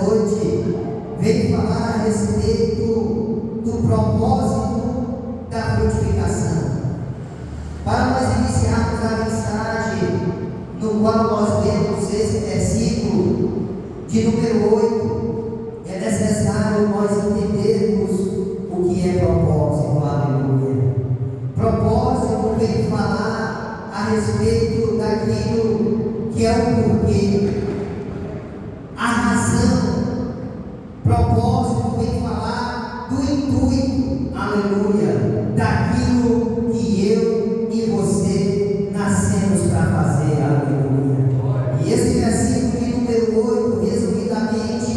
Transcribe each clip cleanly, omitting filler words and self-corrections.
noite veio falar a respeito do propósito da frutificação. Para nós iniciarmos a mensagem, no qual nós lemos esse versículo de número 8, é necessário nós entendermos o que é propósito. Aleluia. Propósito vem falar a respeito daquilo que é o porquê, a razão. Propósito vem falar do intuito, aleluia, daquilo que eu e você nascemos para fazer, aleluia. E esse versículo de número 8, resumidamente,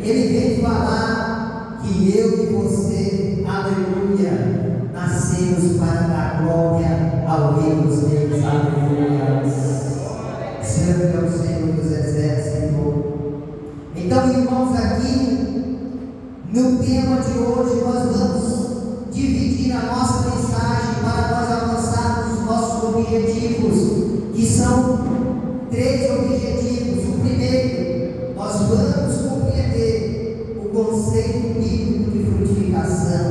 ele vem falar que eu e você, aleluia, nascemos para dar glória ao Rei dos Reis, aleluia. Santo é o Senhor dos Exércitos. Então, irmãos, aqui no tema de hoje nós vamos dividir a nossa mensagem para nós alcançarmos os nossos objetivos, que são 3 objetivos. O primeiro, nós vamos compreender o conceito bíblico de frutificação.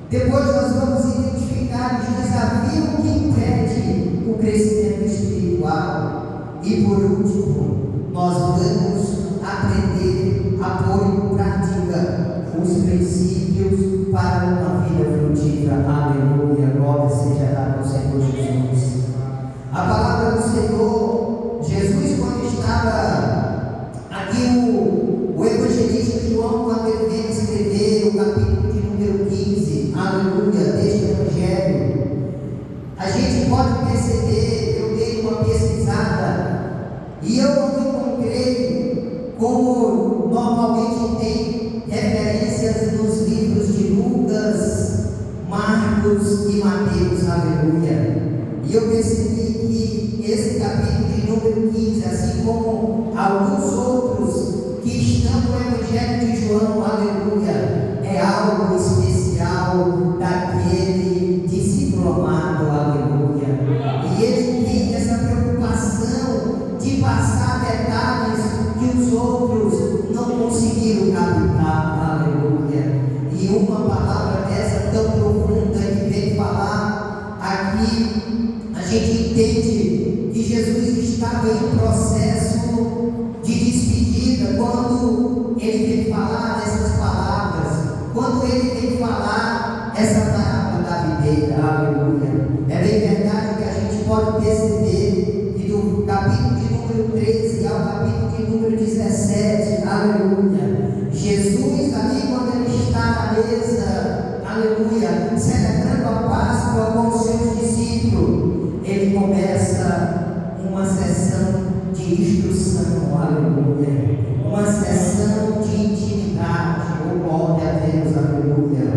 Depois nós vamos identificar os desafios que impedem o crescimento espiritual. E por último, nós vamos aprender a pôr em prática os princípios para uma vida frutífera. Aleluia, glória seja dada ao Senhor Jesus. A palavra do Senhor, Jesus, quando estava aqui, o evangelista João, quando ele vem escrever o capítulo de número 15, aleluia, deste evangelho, a gente pode perceber, eu dei uma pesquisada, e eu não encontrei, como normalmente tem referências nos livros de Lucas, Marcos e Mateus, aleluia. E eu percebi que esse capítulo de número 15, assim como alguns outros que estão no Evangelho de João, aleluia, é algo especial daquele discipulado, aleluia. E ele tem essa preocupação de passar detalhes que os outros não conseguiram captar, aleluia. E uma palavra dessa tão profunda que vem falar aqui, a gente entende que Jesus estava em processo de despedida quando ele vem falar essas palavras, quando ele vem falar essa parábola da videira, aleluia. É bem verdade que a gente pode perceber que do capítulo de número 13 ao capítulo de número 17, aleluia, Jesus ali quando ele está na mesa, aleluia, celebrando a Páscoa com os seus discípulos, ele começa uma sessão de instrução, aleluia, uma sessão de intimidade, oh glória a Deus, aleluia.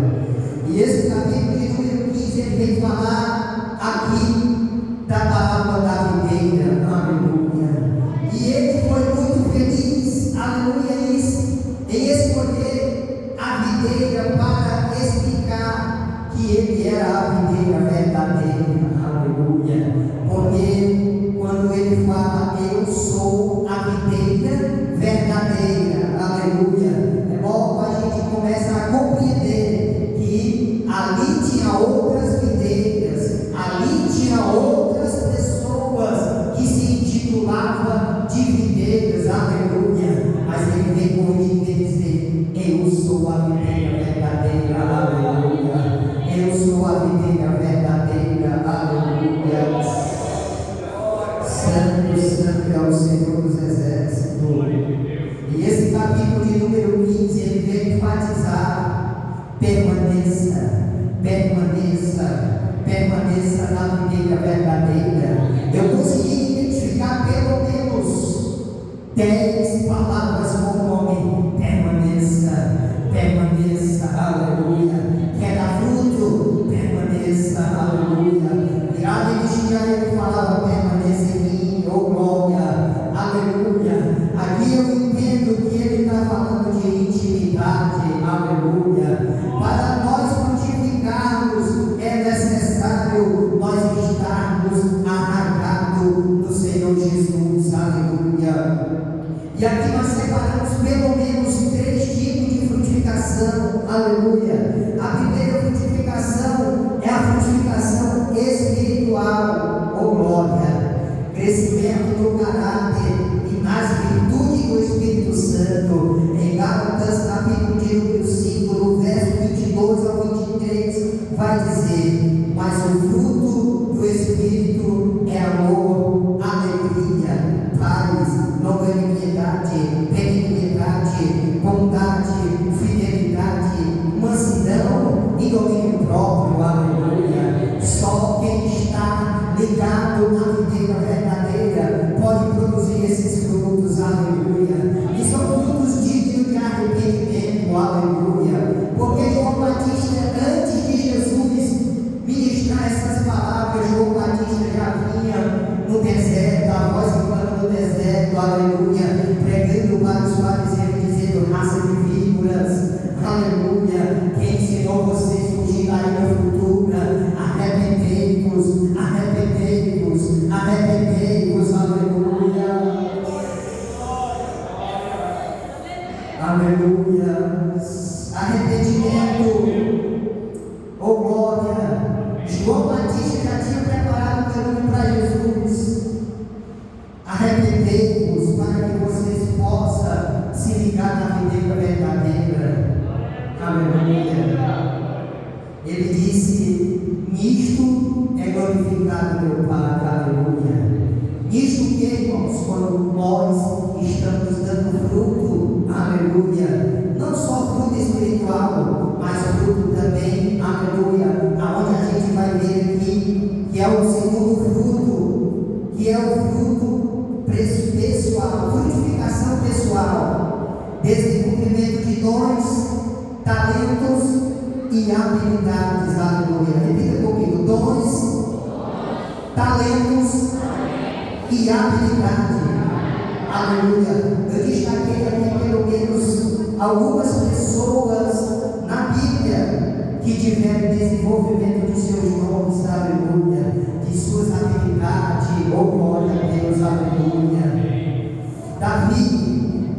E esse capítulo de número 15 ele vem falar aqui da parábola da videira, aleluia. E ele foi muito feliz, aleluia, em escolher a videira para explicar que ele era a videira verdadeira, aleluia. Porque quando ele fala, eu sou a videira verdadeira, aleluia, logo a gente começa a compreender que ali tinha outras videiras, ali tinha outras pessoas que se intitulavam de videiras, aleluia. Mas ele vem corrigir e dizer, eu sou a videira verdadeira, aleluia. Eu sou a videira verdadeira, aleluia. Santo, santo é o Senhor dos Exércitos. E esse capítulo de número 15, ele vem enfatizar, permaneça, permaneça, permaneça na videira verdadeira. Eu consegui identificar pelo menos 10 palavras com o nome permaneça, permaneça, aleluia. Quer dar fruto? Permaneça, aleluia. Virado em dia ele falava, permaneça em mim, oh glória, aleluia. Aqui eu entendo que ele está falando de intimidade, aleluia. Para nós frutificarmos é necessário nós estarmos arraigados no Senhor Jesus, aleluia. E aqui nós separamos pelo aleluia. A primeira frutificação é a frutificação espiritual, oh glória, crescimento do caráter e nas virtudes do Espírito Santo. Em Gálatas capítulo 5, no verso 22 ao 23, vai dizer: mas o fruto do Espírito é amor, alegria, paz, longanimidade, benignidade, bondade, fidelidade, mansidão e domínio próprio, aleluia. Só quem está ligado na videira verdadeira pode produzir esses frutos, aleluia. E são frutos dignos de arrependimento, aleluia. Porque João Batista, antes de Jesus ministrar essas palavras, João Batista já vinha no deserto, a voz clamando no deserto, aleluia, pregando para os fariseus, dizendo: raça de víboras, aleluia, quem ensinou vocês a fugir da ira futura? Arrependei-vos, arrependei-vos, arrependei-vos, aleluia, aleluia, arrependimento, oh glória. João Batista já tinha preparado o caminho para Jesus. Arrependei-vos para que vocês possam se ligar na videira verdadeira. Aleluia. Ele disse: nisto é glorificado meu Pai. Aleluia. Nisto que, irmãos, quando nós estamos dando fruto, aleluia, não só fruto espiritual, mas fruto também, aleluia, aonde a gente vai ver aqui, que é o segundo fruto, que é o fruto pessoal, frutificação pessoal, desenvolvimento de dons, talentos e habilidades, aleluia. Repita comigo: dons, talentos e habilidade, aleluia. Eu destaquei aqui pelo menos algumas pessoas na Bíblia que tiveram desenvolvimento de seus dons, aleluia, de suas habilidades, oh glória a Deus, aleluia. Davi,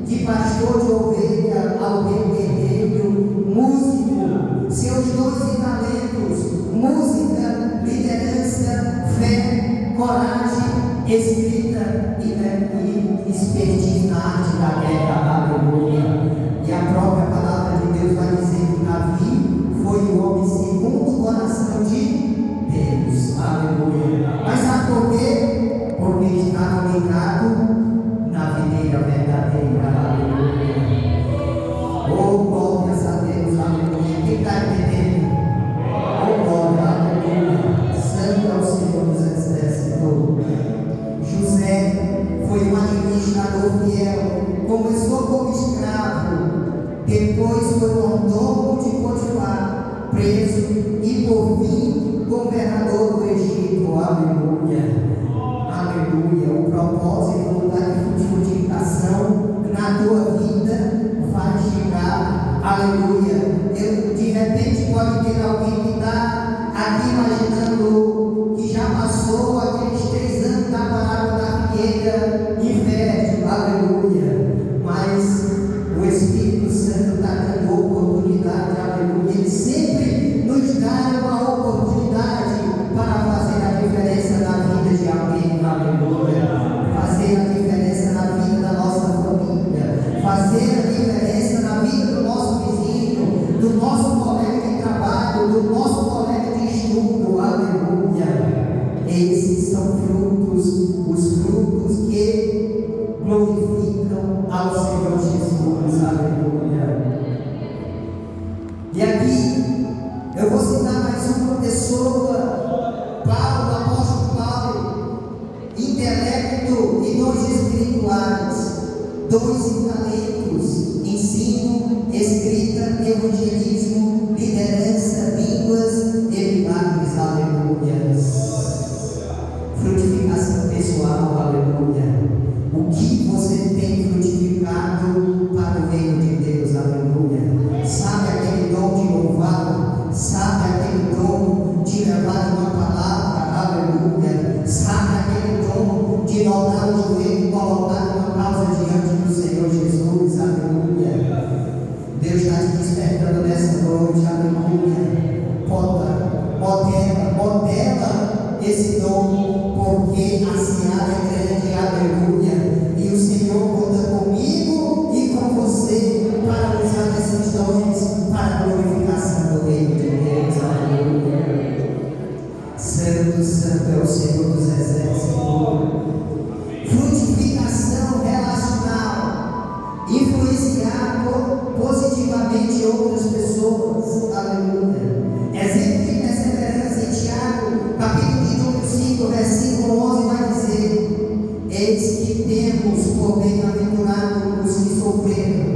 de pastor de ovelha, alguém guerreiro, músico, seus dons e talentos: música, liderança, fé, coragem, escrita e expertise na arte da guerra, aleluia. E a própria palavra de Deus vai dizer que Davi foi o homem segundo o coração de Deus, aleluia. Mas sabe por quê? Porque estava ligado na videira verdadeira, aleluia. Oh, glórias a Deus, aleluia. Quem está entendendo? Oh, glória, aleluia. Santo é o Senhor dos Exércitos. José foi um administrador fiel, começou como escravo, depois foi mordomo de Potifar, preso e por fim governador do Egito, aleluia, aleluia. O propósito da frutificação na tua vida vai chegar, aleluia. De repente pode ter alguém que está aqui imaginando que já passou aqueles 3 anos da parada da figueira infértil, aleluia. Mas o Espírito Santo está dando oportunidade, aleluia. Ele sempre nos dá uma oportunidade para fazer a diferença na vida de alguém, aleluia. Fazer a diferença na vida da nossa família, fazer a diferença na vida do nosso vizinho, do nosso colega de trabalho, do nosso colega de estudo, aleluia. hoje, aleluia. Modela esse dom, porque a seara é grande, aleluia. E o Senhor conta comigo e com você para usar esses dons para a glorificação do reino de Deus, aleluia. Santo, santo é o Senhor dos exércitos. Frutificação relacional, influenciar positivamente outras pessoas, aleluia. Exemplo de perseverança em Tiago, capítulo de número 5, versículo 11, vai dizer: eis que temos por bem-aventurado os que sofreram.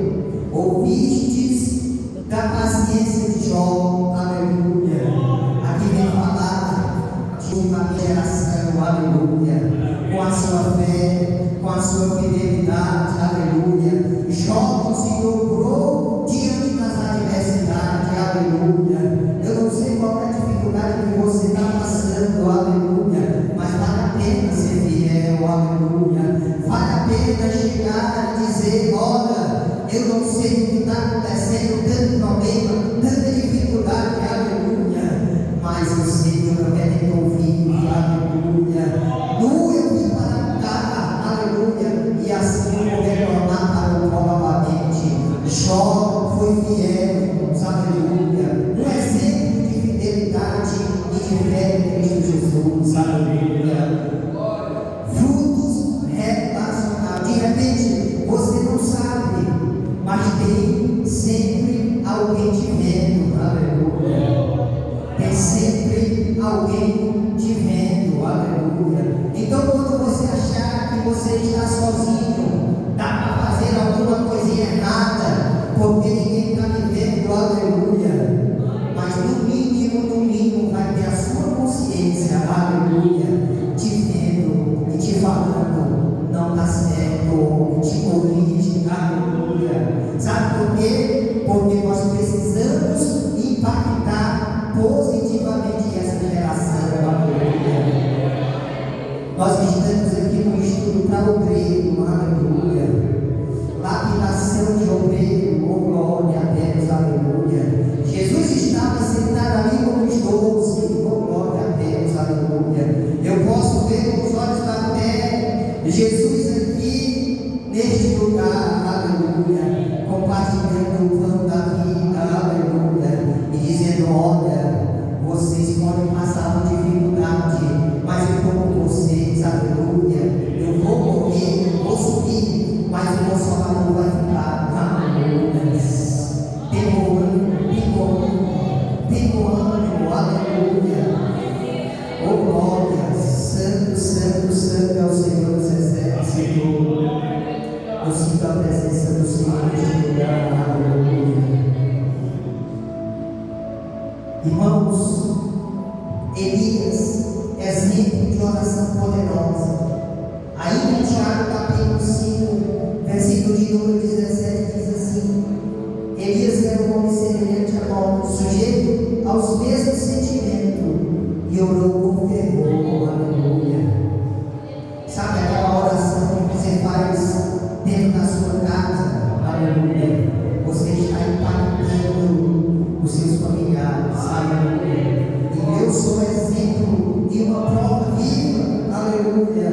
Ouvistes da paciência de Jó, aleluia. Aqui vem falar de uma geração, aleluia, com a sua fé, com a sua fidelidade, aleluia. Jó se dobrou diante das adversidades, aleluia. Eu não sei qual é a dificuldade que você está passando, aleluia, mas vale a pena ser fiel, aleluia. Vale a pena chegar e dizer: olha, eu não sei o que está acontecendo, tanto problema, tanta dificuldade, aleluia, mas eu sei que o meu Redentor vive, aleluia. Nu eu vim para cá, aleluia, e assim eu vou retornar para o pó novamente. Jó foi fiel, irmãos, aleluia. Um exemplo de fidelidade e de fé em Cristo Jesus, aleluia. Frutos relacionados. De repente, você não sabe, mas tem sempre alguém te vendo, aleluia. Tem sempre alguém te vendo, aleluia. Então, quando você achar que você está sozinho, dá para fazer alguma coisinha errada, porque ninguém está me vendo, aleluia. Mas no mínimo, vai ter a sua consciência, aleluia, te vendo e te falando: não está certo, te corrige, aleluia. Sabe por quê? Porque nós precisamos impactar positivamente essa geração, aleluia. Nós estamos aqui no estudo para obreiro, aleluia. Lapidação de obreiro, oh glória a Deus, aleluia. Jesus estava sentado ali com os 12, oh glória a Deus, aleluia. Eu posso ver com os olhos da fé Jesus aqui neste lugar, aleluia, compartilhando o pão da vida, aleluia, e dizendo: olha, vocês podem passar por dificuldade, mas eu estou com vocês, aleluia. Eu vou morrer, eu vou subir, mas o Consolador vai ficar, aleluia. Tem ânimo, aleluia. Oh glória, santo, santo, santo é o Senhor dos exércitos. Eu sinto a presença do Senhor neste lugar, aleluia. Irmãos, Elias, exemplo de oração poderosa. Ainda em Tiago capítulo 5, versículo de número 17, diz assim: Elias era um homem semelhante a nós, sujeito aos mesmos sentimentos, e orou com fervor, aleluia. Sabe aquela oração que você faz dentro da sua casa, aleluia? Você está impactando os seus familiares, aleluia. E eu sou exemplo e uma prova viva, aleluia,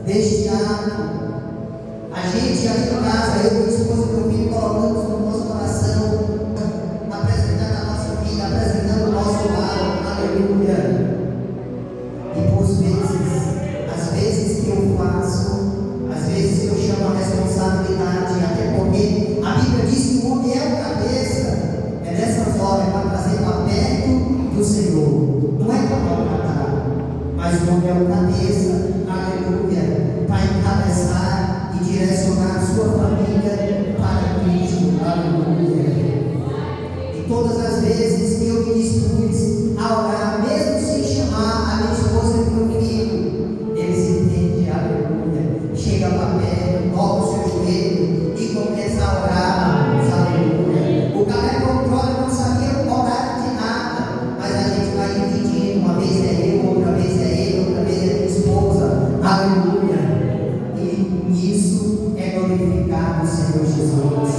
deste ato. A gente aqui em casa, eu, minha esposa e meu filho, colocamos no nosso coração, apresentando a nossa vida, apresentando o nosso lar, aleluia. E por vezes, às vezes que eu faço, às vezes que eu chamo a responsabilidade, até porque a Bíblia diz que o homem é o cabeça, é nessas horas para trazer para perto do Senhor, não é para maltratar, mas o homem é o cabeça, aleluia, para encabeçar e direcionar a sua família para Cristo, aleluia. E todas as vezes que eu me dispus a orar, mesmo sem chamar a minha esposa e meu filho, eles entendem, aleluia. Chega para perto, dobra o seu joelho e começa a orar, aleluia. O Calé Controle não sabia orar de nada, mas a gente vai dividindo, uma vez é eu, outra vez é ele, outra vez é minha esposa, aleluia. E isso é glorificar o Senhor Jesus.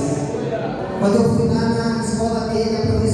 Quando eu fui lá na escola dele, a professora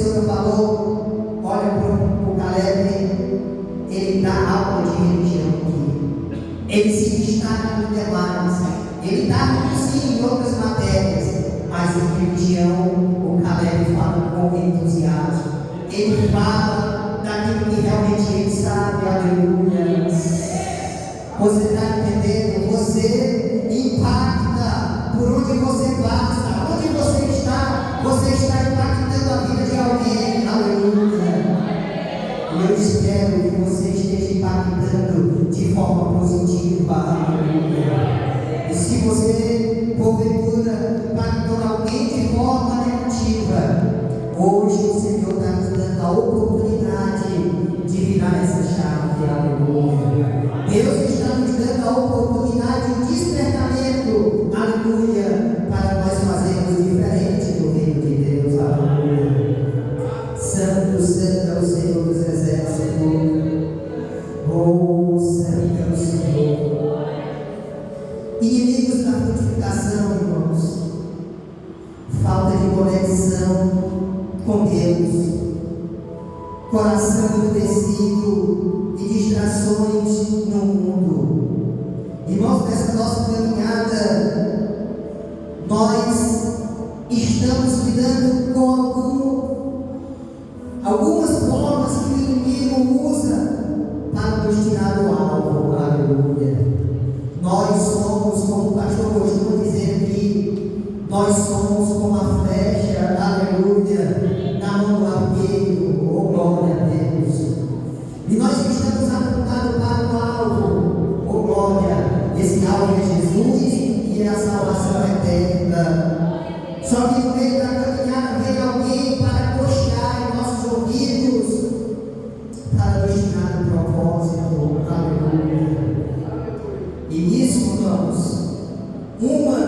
E eu espero que você esteja impactando de forma positiva. Aleluia. E se você, porventura, impactou alguém de forma negativa, hoje o Senhor está nos dando a oportunidade de virar essa chave. Aleluia. Deus está nos dando a oportunidade de despertamento. Aleluia. Para nós fazermos diferente do reino de Deus. Aleluia. Santo, santo é o Senhor dos exércitos. Oh, santo é o Senhor. Inimigos da frutificação, irmãos. Falta de conexão com Deus. Coração endurecido e distrações no mundo. Irmãos, nessa nossa caminhada, nós estamos lidando com algumas formas que o inimigo usa para nos tirar do alvo. Aleluia. Nós somos, como o pastor costuma dizer aqui, nós somos como a flecha, aleluia, na mão do arqueiro. Oh, glória a Deus. E nós estamos apontados para o alvo. Oh, glória. Esse alvo é Jesus e é a salvação eterna. Só que no meio da caminhada vem alguém para cochear em nossos ouvidos, para nos tirar do propósito. Aleluia. E nisso, irmãos, uma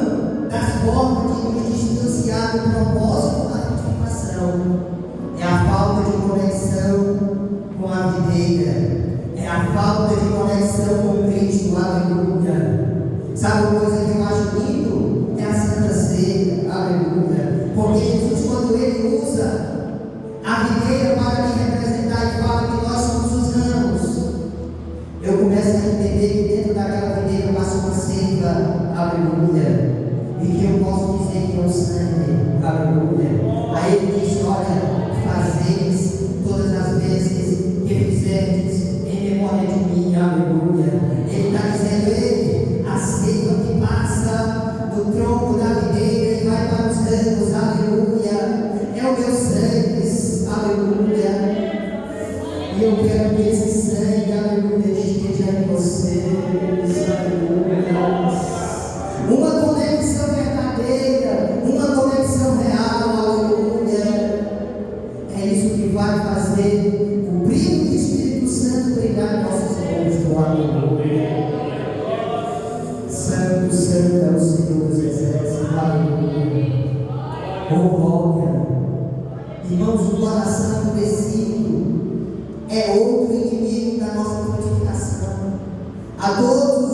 das formas de nos distanciar do propósito da frutificação é a falta de conexão com a videira, é a falta de conexão com Cristo. Aleluia. Sabe uma coisa que eu acho lindo? É a Santa Ceia. Aleluia. Porque Jesus, quando ele usa a videira para me representar e fala que nós somos os ramos, eu começo a entender que dentro daquela videira passa uma seiva. Aleluia. E que eu posso dizer que é o sangue. Aleluia. Aí ele diz: olha, fazeis todas as vezes que fizerdes em memória de mim. Aleluia. Ele está dizendo: ele, a seiva que passa no tronco da videira e vai para os ramos. Aleluia. É o meu sangue. Aleluia. E eu quero que esse sangue, aleluia, esteja em vocês. Aleluia. Uma conexão verdadeira, uma conexão real. Aleluia. É isso que vai fazer o brilho do Espírito Santo brilhar em nossos rostos. Aleluia. Santo, santo é o Senhor dos exércitos. Aleluia. Oh, glória. Irmãos, o coração endurecido é outro inimigo da nossa frutificação. A todos,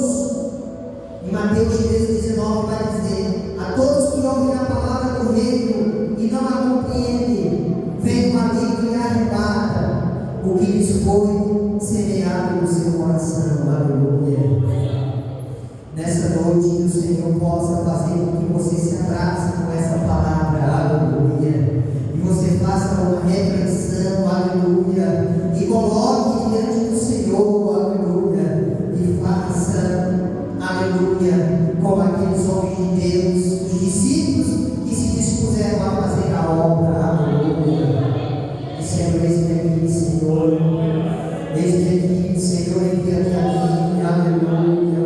em Mateus 13:19 vai dizer: a todos que ouvem a palavra do reino e não a compreendem, vem o maligno e arrebata o que lhes foi semeado no seu coração. Aleluia. Nessa noite, que o Senhor possa fazer com que você se abrace com essa palavra. Aleluia. E você faça uma reflexão. Aleluia. E coloque diante do Senhor. Aleluia. E faça, aleluia, como aqueles homens de Deus, os discípulos que se dispuseram a fazer a obra. Aleluia. Dizendo: eis-me aqui, Senhor. Eis-me aqui, Senhor, envia-me a mim. Aleluia.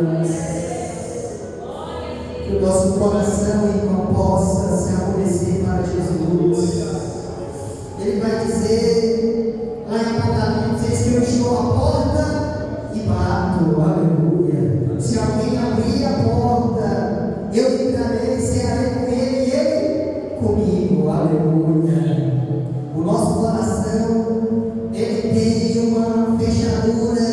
Que o nosso coração, irmão, possa se amolecer para Jesus. Ele vai dizer lá em Apocalipse: que eu estou à porta e bato. Aleluia. Se alguém abrir a porta, eu entrarei e cearei com ele e ele comigo. Aleluia. O nosso coração, ele tem uma fechadura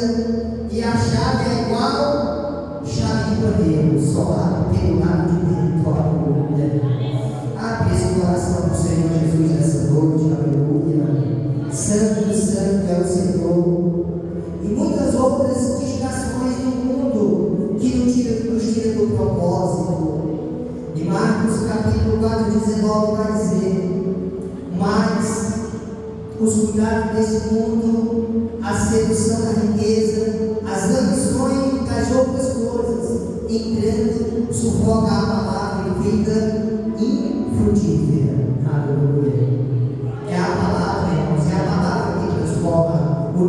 e a chave é igual chave de banheiro, só abre pelo lado de dentro. Aleluia. Abre esse coração do Senhor Jesus nessa noite. Aleluia. Santo, santo é o Senhor. E muitas outras distrações do mundo que nos tira do propósito. E Marcos capítulo 4:19 vai dizer: mas os cuidados desse mundo, a sedução da riqueza, as ambições das outras coisas, entrando, sufoca a palavra e fica infrutífera. Aleluia. É a palavra, irmãos, é a palavra que transforma o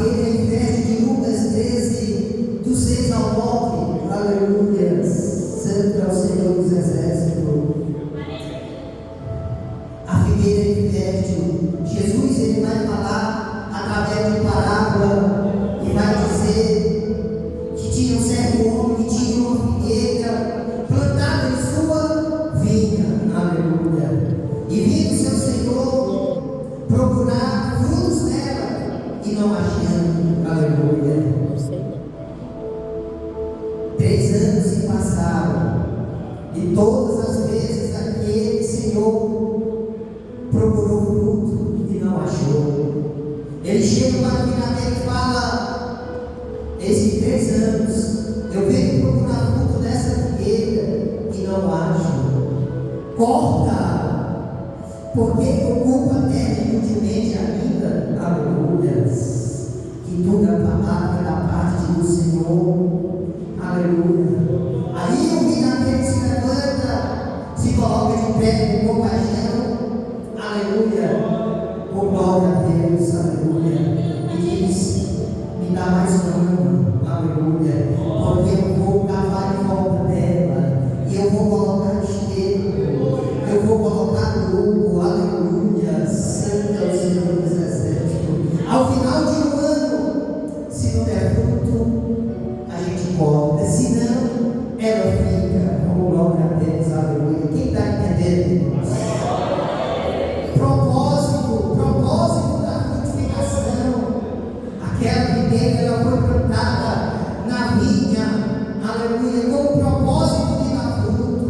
figueira infértil de Lucas 13, do 6 ao 9. Aleluia. Santo é o Senhor dos Exércitos. A figueira infértil. Jesus ele vai falar através de parábola e vai dizer que tinha um certo homem que tinha uma figueira plantada em sua vinha. Aleluia. E vindo seu Senhor procurar frutos nela e não achando. Aleluia. 3 anos se passaram e todas as vezes aquele Senhor procurou fruto e não achou. Ele chega para mim e fala: esses 3 anos eu venho procurar fruto dessa figueira e não acho. Corta, porque ocupa a terra inutilmente ainda. Aleluia. Que tudo é palavra da parte do Senhor. Aleluia. Aí o filho daquele se levanta, se coloca de pé com compaixão. Aleluia. Oh, glória a Deus. Aleluia. E diz: me dá mais um ano. Aleluia. Porque eu vou cavar em volta dela. E eu vou colocar esteiro. Eu vou colocar grupo. Aleluia. Santo é o Senhor dos Exércitos. Ao final de um ano, se não der fruto, a gente corta. Se não, ela fica. Oh, glória a Deus. Aleluia. Quem está entendendo? Propósito da frutificação. Aquela videira ela foi plantada na vinha, aleluia, com o propósito de dar fruto.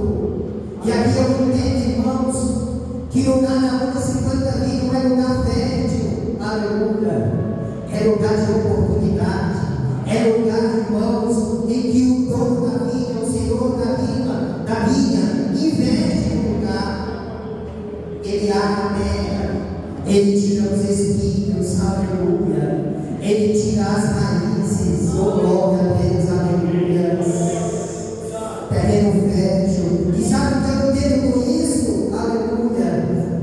E aqui eu entendo, irmãos, que lugar na onda 50 vinhas não é lugar fértil, aleluia, é lugar de oportunidade, é lugar, irmãos, em que o dono da vinha, o Senhor da vinha, investe no lugar, ele abre a terra. Ele tira os espinhos, aleluia. Ele tira as raízes, oh glória a Deus, aleluia. Terreno fértil. E sabe o que eu entendo com isso? Aleluia.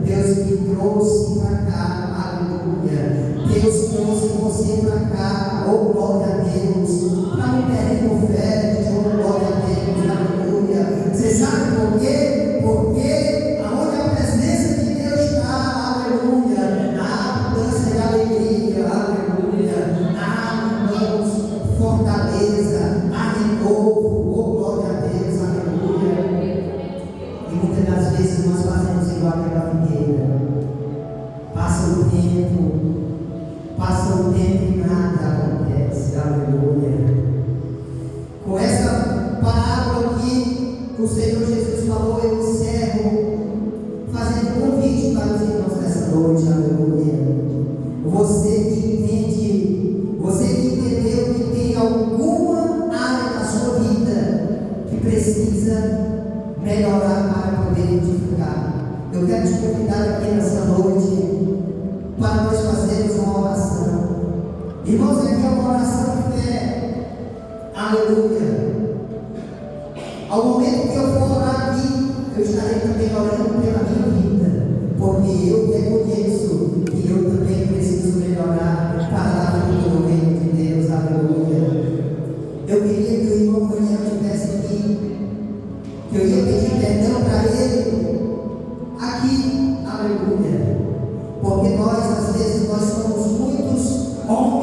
Deus me trouxe para cá, aleluia. Deus trouxe você para cá, oh glória a Deus. Para um terreno fértil, oh glória a Deus, aleluia. Você sabe por quê? Porque aonde a presença de Deus está, aleluia, há abundância de alegria, aleluia, há, irmãos, fortaleza, há renovo, oh glória a Deus, aleluia. E muitas das vezes nós fazemos igual aquela figueira. Passa o tempo e nada acontece, aleluia. Com essa parábola aqui, o Senhor Jesus falou, eu encerro fazendo um convite para os irmãos nessa noite, aleluia. Você que entendeu que tem alguma área da sua vida que precisa melhorar para poder edificar. Eu quero te convidar aqui nessa noite para nós fazermos uma oração. Irmãos, aqui é uma oração de fé, aleluia. Ao momento que eu for orar aqui, eu estarei também orando pela minha vida, porque eu reconheço que eu também preciso melhorar para dar fruto no reino de Deus, aleluia. Eu queria que o irmão Daniel estivesse aqui, que eu ia pedir perdão para ele aqui, aleluia, porque nós às vezes nós somos muitos homens